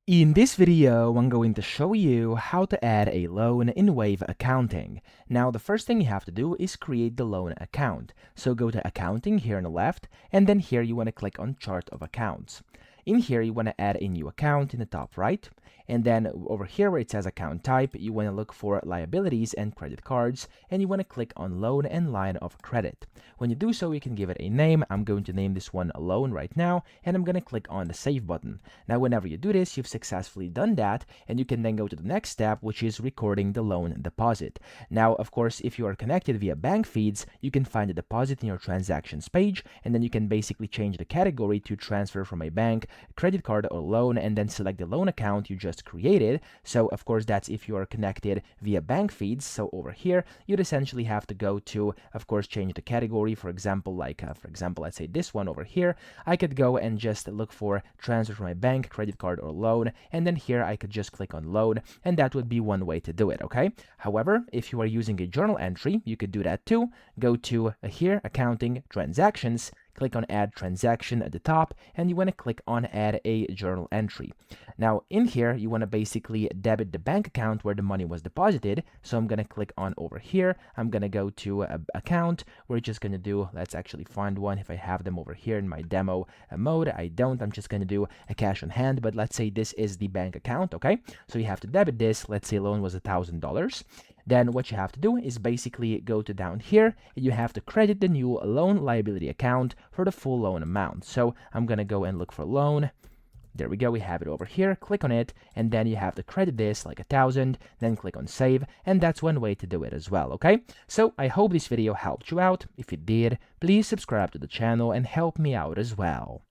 In this video, I'm going to show you how to add a loan in Wave Accounting. Now, the first thing you have to do is create the loan account. So go to Accounting here on the left, and then here you want to click on Chart of Accounts. In here, you want to add a new account in the top right, and then over here where it says account type, you want to look for liabilities and credit cards, and you want to click on loan and line of credit. When you do so, you can give it a name. I'm going to name this one loan right now, and I'm going to click on the save button. Now, whenever you do this, you've successfully done that, and you can then go to the next step, which is recording the loan deposit. Now, of course, if you are connected via bank feeds, you can find the deposit in your transactions page, and then you can basically change the category to transfer from a bank, credit card, or loan, and then select the loan account you just created. So, of course, that's if you are connected via bank feeds. So over here, you'd essentially have to go to, of course, change the category. For example, let's say this one over here, I could go and just look for transfer from my bank, credit card, or loan, and then here I could just click on loan, and that would be one way to do it, okay? However, if you are using a journal entry, you could do that too. Go to here, accounting, transactions, click on add transaction at the top, and you want to click on add a journal entry. Now in here, you want to basically debit the bank account where the money was deposited. So I'm going to click on over here. I'm going to go to account. We're just going to do, let's actually find one if I have them over here in my demo mode. I don't. I'm just going to do a cash on hand, but let's say this is the bank account, okay? So you have to debit this. Let's say loan was $1,000. Then what you have to do is basically go to down here, and you have to credit the new loan liability account for the full loan amount. So I'm going to go and look for loan. There we go, we have it over here. Click on it, and then you have to credit this like 1,000, then click on save, and that's one way to do it as well, okay? So I hope this video helped you out. If it did, please subscribe to the channel and help me out as well.